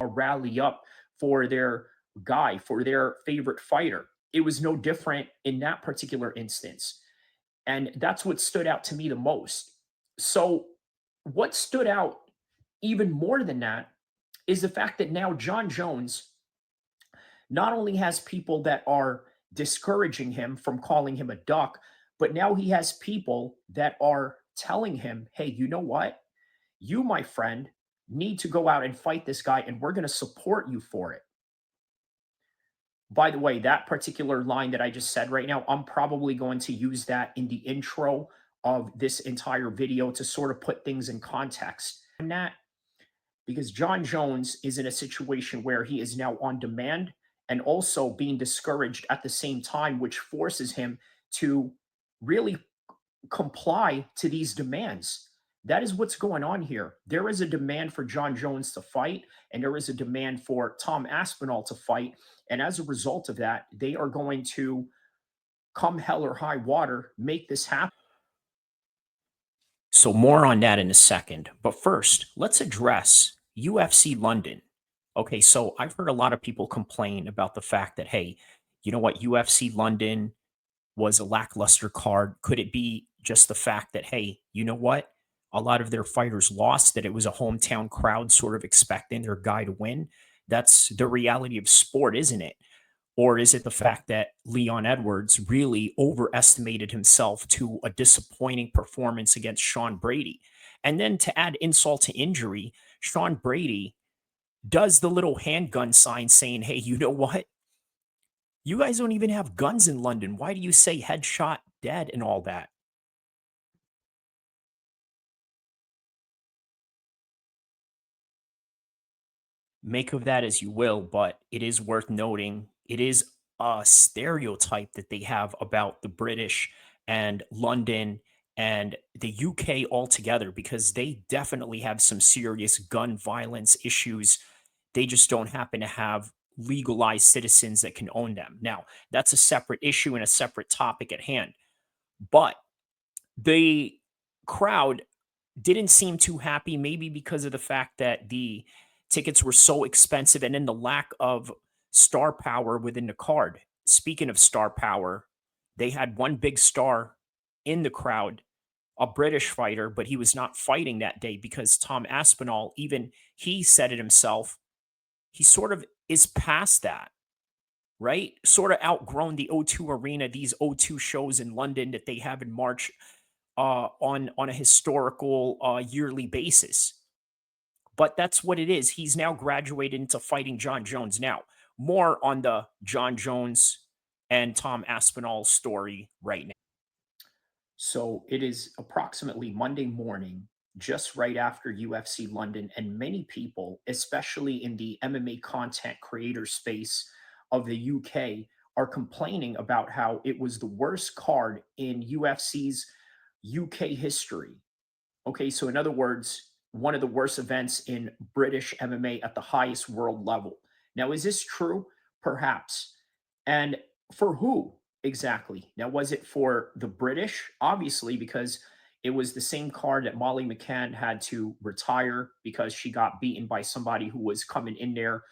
rally up for their guy, for their favorite fighter. It was no different in that particular instance. And that's what stood out to me the most. So, what stood out even more than that is the fact that now Jon Jones not only has people that are discouraging him from calling him a duck, but now he has people that are telling him, hey, you know what? You, my friend, need to go out and fight this guy, and we're going to support you for it. By the way, that particular line that I just said right now, I'm probably going to use that in the intro of this entire video to sort of put things in context. And that because Jon Jones is in a situation where he is now on demand and also being discouraged at the same time, which forces him to really comply to these demands. That is what's going on here. There is a demand for Jon Jones to fight, and there is a demand for Tom Aspinall to fight. And as a result of that, they are going to, come hell or high water, make this happen. So, more on that in a second. But first, let's address UFC London. Okay, so I've heard a lot of people complain about the fact that, hey, you know what, UFC London was a lackluster card. Could it be just the fact that, hey, you know what? A lot of their fighters lost, that it was a hometown crowd sort of expecting their guy to win. That's the reality of sport, isn't it? Or is it the fact that Leon Edwards really overestimated himself to a disappointing performance against Sean Brady? And then to add insult to injury, Sean Brady does the little handgun sign saying, hey, you know what? You guys don't even have guns in London. Why do you say headshot dead and all that? Make of that as you will, but it is worth noting it is a stereotype that they have about the British and London and the UK altogether because they definitely have some serious gun violence issues. They just don't happen to have legalized citizens that can own them. Now, that's a separate issue and a separate topic at hand. But the crowd didn't seem too happy, maybe because of the fact that the tickets were so expensive and then the lack of star power within the card. Speaking of star power, they had one big star in the crowd, a British fighter, but he was not fighting that day because Tom Aspinall, even he said it himself, he sort of is past that, right? Sort of outgrown the O2 Arena, these O2 shows in London that they have in March on a historical yearly basis. But that's what it is. He's now graduated into fighting Jon Jones. Now, more on the Jon Jones and Tom Aspinall story right now. So it is approximately Monday morning, just right after UFC London, and many people, especially in the MMA content creator space of the UK, are complaining about how it was the worst card in UFC's UK history. Okay, so in other words, one of the worst events in British MMA at the highest world level. Now, is this true? Perhaps. And for who exactly? Now, was it for the British? Obviously, because it was the same card that Molly McCann had to retire because she got beaten by somebody who was coming in there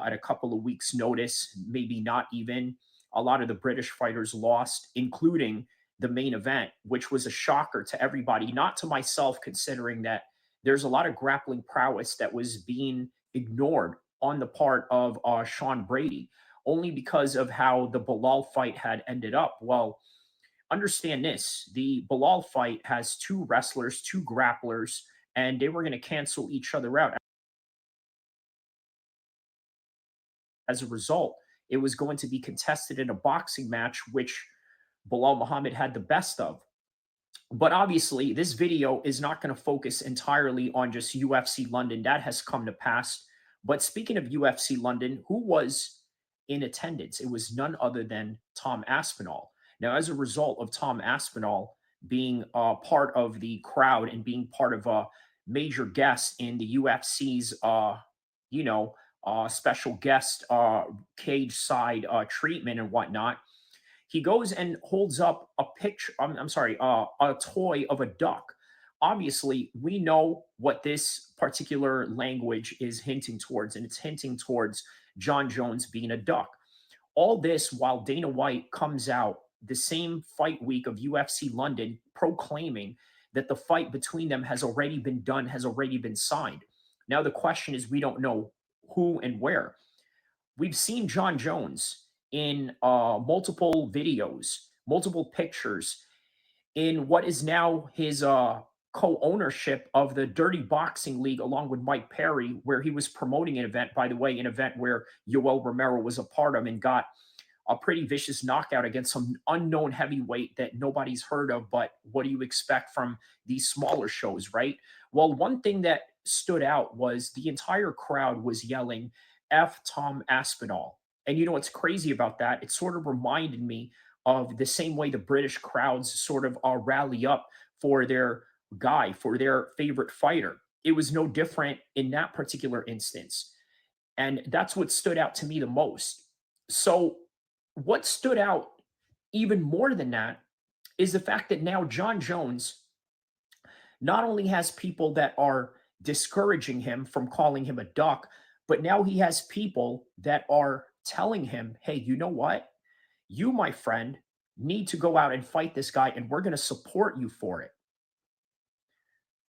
at a couple of weeks' notice, maybe not even. A lot of the British fighters lost, including the main event, which was a shocker to everybody, not to myself, considering that there's a lot of grappling prowess that was being ignored on the part of Sean Brady, only because of how the Bilal fight had ended up. Well, understand this, the Bilal fight has two wrestlers, two grapplers, and they were going to cancel each other out. As a result, it was going to be contested in a boxing match, which Bilal Muhammad had the best of. But obviously, this video is not going to focus entirely on just UFC London. That has come to pass. But speaking of UFC London, who was in attendance? It was none other than Tom Aspinall. Now, as a result of Tom Aspinall being part of the crowd and being part of a major guest in the UFC's, special guest cage side treatment and whatnot, he goes and holds up a picture. I'm sorry, a toy of a duck. obviously we know what this particular language is hinting towards, and it's hinting towards Jon Jones being a duck. All this while Dana White comes out the same fight week of UFC London proclaiming that the fight between them has already been done, has already been signed. Now, the question is, we don't know who and where. We've seen Jon Jones in multiple videos, multiple pictures in what is now his co-ownership of the Dirty Boxing League along with Mike Perry, where he was promoting an event, by the way, an event where Yoel Romero was a part of and got a pretty vicious knockout against some unknown heavyweight that nobody's heard of. But what do you expect from these smaller shows, right? Well, one thing that stood out was the entire crowd was yelling, F Tom Aspinall. And you know what's crazy about that? It sort of reminded me of the same way the British crowds sort of rally up for their guy, for their favorite fighter. It was no different in that particular instance. And that's what stood out to me the most. So, what stood out even more than that is the fact that now Jon Jones not only has people that are discouraging him from calling him a duck, but now he has people that are telling him, hey, you know what? You, my friend, need to go out and fight this guy, and we're going to support you for it.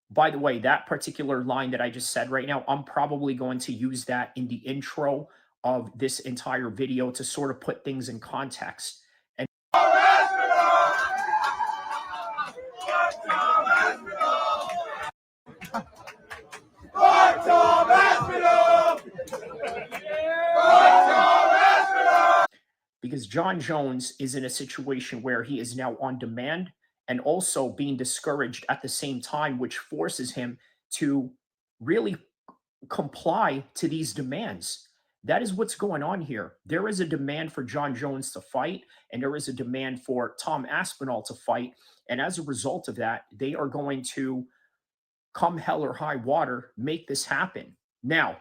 By the way, that particular line that I just said right now, I'm probably going to use that in the intro of this entire video to sort of put things in context. And because Jon Jones is in a situation where he is now on demand and also being discouraged at the same time, which forces him to really comply to these demands. That is what's going on here. There is a demand for Jon Jones to fight, and there is a demand for Tom Aspinall to fight. And as a result of that, they are going to, come hell or high water, make this happen. Now,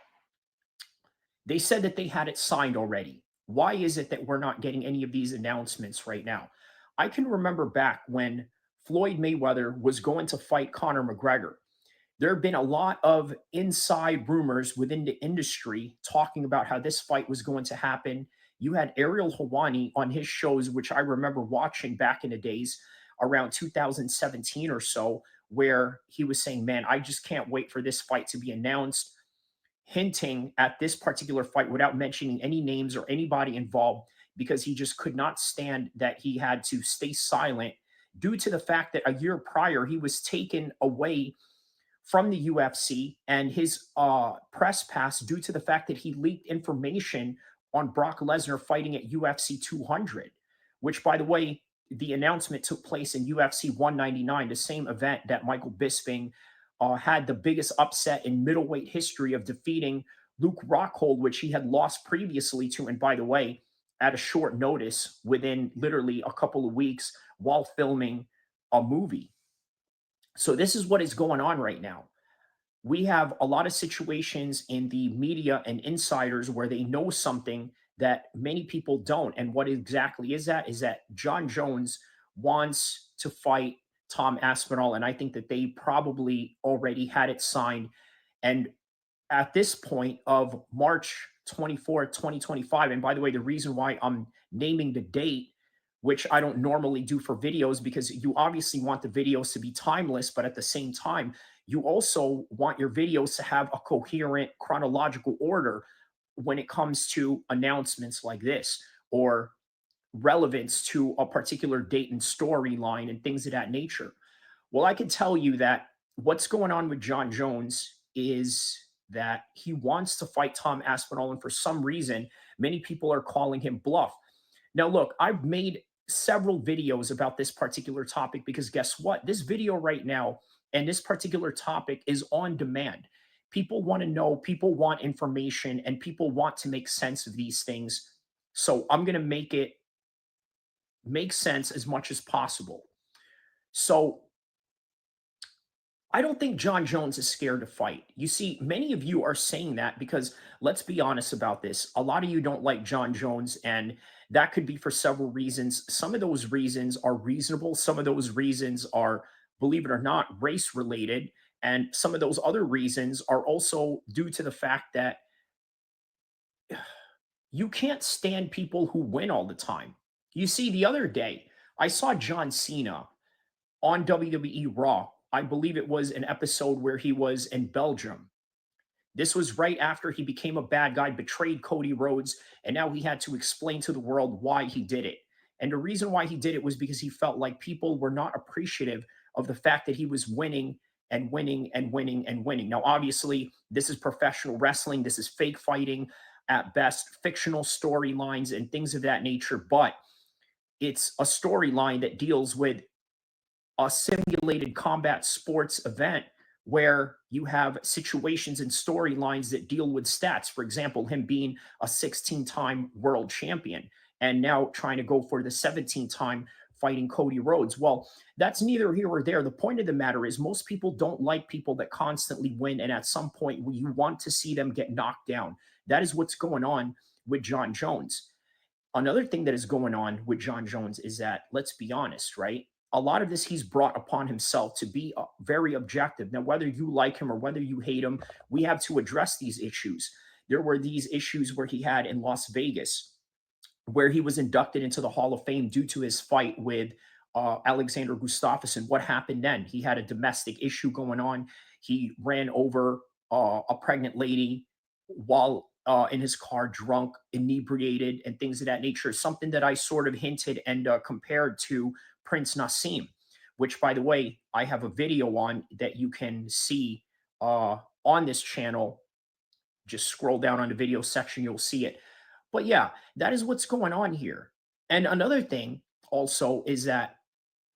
they said that they had it signed already. Why is it that we're not getting any of these announcements right now? I can remember back when Floyd Mayweather was going to fight Conor McGregor. There have been a lot of inside rumors within the industry talking about how this fight was going to happen. You had Ariel Helwani on his shows, which I remember watching back in the days around 2017 or so, where he was saying, man, I just can't wait for this fight to be announced, hinting at this particular fight without mentioning any names or anybody involved because he just could not stand that he had to stay silent due to the fact that a year prior he was taken away from the UFC and his press pass due to the fact that he leaked information on Brock Lesnar fighting at UFC 200, which, by the way, the announcement took place in UFC 199, the same event that Michael Bisping had the biggest upset in middleweight history of defeating Luke Rockhold, which he had lost previously to. And by the way, at a short notice, within literally a couple of weeks while filming a movie. So this is what is going on right now. We have a lot of situations in the media and insiders where they know something that many people don't. And what exactly is that? Is that Jon Jones wants to fight Tom Aspinall. And I think that they probably already had it signed. And at this point of March 24th, 2025, and by the way, the reason why I'm naming the date, which I don't normally do for videos, because you obviously want the videos to be timeless, but at the same time, you also want your videos to have a coherent chronological order when it comes to announcements like this or relevance to a particular date and storyline and things of that nature. Well, I can tell you that what's going on with Jon Jones is that he wants to fight Tom Aspinall, and for some reason, many people are calling him bluff. Now, look, I've made several videos about this particular topic because guess what? This video right now and this particular topic is on demand. People want to know, people want information, and people want to make sense of these things. So I'm going to make it make sense as much as possible. So I don't think Jon Jones is scared to fight. You see, many of you are saying that because let's be honest about this. A lot of you don't like Jon Jones, and that could be for several reasons. Some of those reasons are reasonable. Some of those reasons are believe it or not, race related. And some of those other reasons are also due to the fact that you can't stand people who win all the time. You see, the other day, I saw John Cena on WWE Raw. I believe it was an episode where he was in Belgium. This was right after he became a bad guy, betrayed Cody Rhodes, and now he had to explain to the world why he did it. And the reason why he did it was because he felt like people were not appreciative of the fact that he was winning and winning and winning and winning. Now, obviously, this is professional wrestling, this is fake fighting at best, fictional storylines and things of that nature, but it's a storyline that deals with a simulated combat sports event where you have situations and storylines that deal with stats. For example, him being a 16-time world champion and now trying to go for the 17-time fighting Cody Rhodes. Well, that's neither here or there. The point of the matter is most people don't like people that constantly win, and at some point you want to see them get knocked down. That is what's going on with Jon Jones. Another thing that is going on with Jon Jones is that, let's be honest, right? A lot of this he's brought upon himself to be very objective. Now, whether you like him or whether you hate him, we have to address these issues. There were these issues where he had in Las Vegas, where he was inducted into the Hall of Fame due to his fight with Alexander Gustafsson. What happened then? He had a domestic issue going on. He ran over a pregnant lady while in his car, drunk, inebriated, and things of that nature. Something that I sort of hinted and compared to Prince Nassim, which, by the way, I have a video on that you can see on this channel. Just scroll down on the video section, you'll see it. But yeah, that is what's going on here. And another thing also is that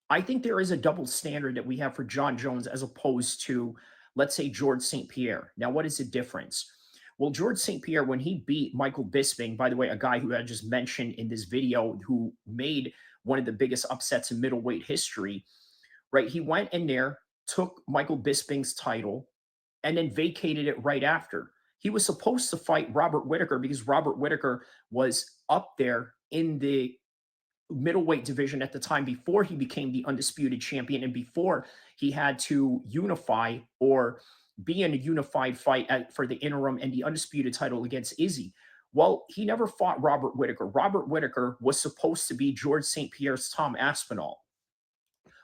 I think there is a double standard that we have for Jon Jones as opposed to, let's say, George St. Pierre. Now, what is the difference? Well, George St. Pierre, when he beat Michael Bisping, by the way, a guy who I just mentioned in this video who made one of the biggest upsets in middleweight history, right? He went in there, took Michael Bisping's title, and then vacated it right after. He was supposed to fight Robert Whitaker because Robert Whitaker was up there in the middleweight division at the time before he became the undisputed champion and before he had to unify or be in a unified fight for the interim and the undisputed title against Izzy. Well, he never fought Robert Whitaker. Robert Whitaker was supposed to be George St. Pierre's Tom Aspinall.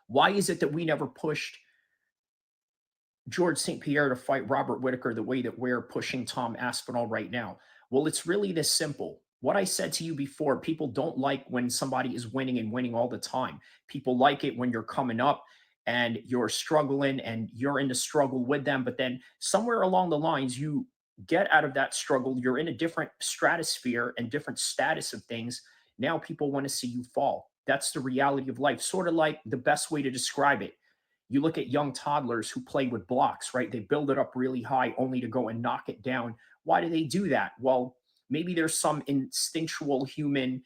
Why is it that we never pushed George St. Pierre to fight Robert Whitaker the way that we're pushing Tom Aspinall right now? Well, it's really this simple. What I said to you before, people don't like when somebody is winning and winning all the time. People like it when you're coming up and you're struggling and you're in the struggle with them. But then somewhere along the lines, you get out of that struggle. You're in a different stratosphere and different status of things. Now people want to see you fall. That's the reality of life. Sort of like the best way to describe it. You look at young toddlers who play with blocks, right? They build it up really high only to go and knock it down. Why do they do that? Well, maybe there's some instinctual human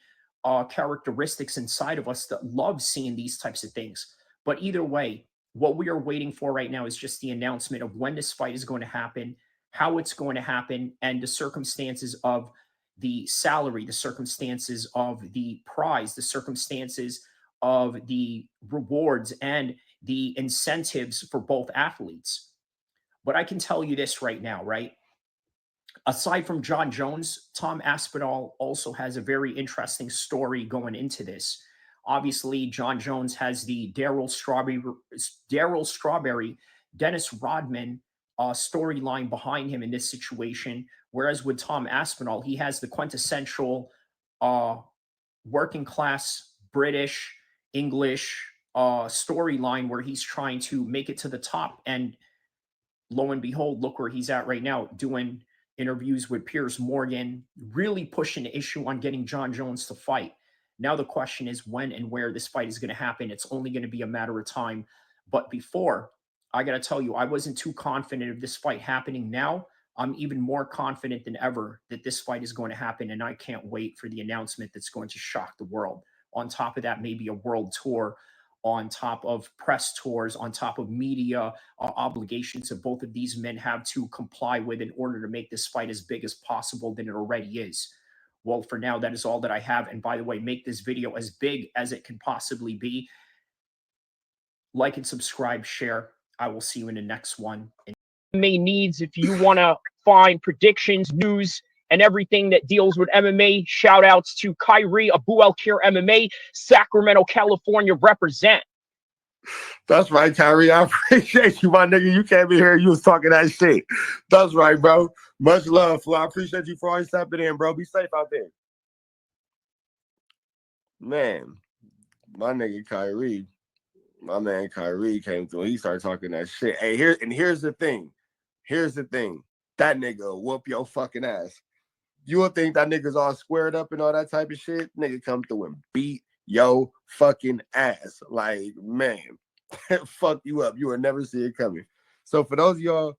characteristics inside of us that love seeing these types of things. But either way, what we are waiting for right now is just the announcement of when this fight is going to happen, how it's going to happen, and the circumstances of the salary, the circumstances of the prize, the circumstances of the rewards, and the incentives for both athletes. But I can tell you this right now, right? Aside from Jon Jones, Tom Aspinall also has a very interesting story going into this. Obviously, Jon Jones has the Daryl Strawberry, Dennis Rodman storyline behind him in this situation. Whereas with Tom Aspinall, he has the quintessential uh, working class British English storyline where he's trying to make it to the top. And lo and behold, look where he's at right now, doing interviews with Piers Morgan, really pushing the issue on getting Jon Jones to fight. Now the question is when and where this fight is going to happen. It's only going to be a matter of time. But before, I got to tell you, I wasn't too confident of this fight happening. Now I'm even more confident than ever that this fight is going to happen, and I can't wait for the announcement that's going to shock the world. On top of that, maybe a world tour, on top of press tours, on top of media obligations that both of these men have to comply with in order to make this fight as big as possible than it already is. Well, for now, that is all that I have. And by the way, make this video as big as it can possibly be. Like and subscribe, share. I will see you in the next one. MMA needs if you want to find predictions, news, and everything that deals with MMA. Shout outs to Kyrie Abu El-Kheer MMA, Sacramento, California represent. That's right, Kyrie. I appreciate you, my nigga. You came in here, you was talking that shit. That's right, bro. Much love, Flo. I appreciate you for always stepping in, bro. Be safe out there. Man, my nigga Kyrie, my man Kyrie came through. He started talking that shit. Hey, here's the thing. Here's the thing. That nigga will whoop your fucking ass. You would think that nigga's all squared up and all that type of shit. Nigga come through and beat your fucking ass. Like, man, fuck you up. You will never see it coming. So for those of y'all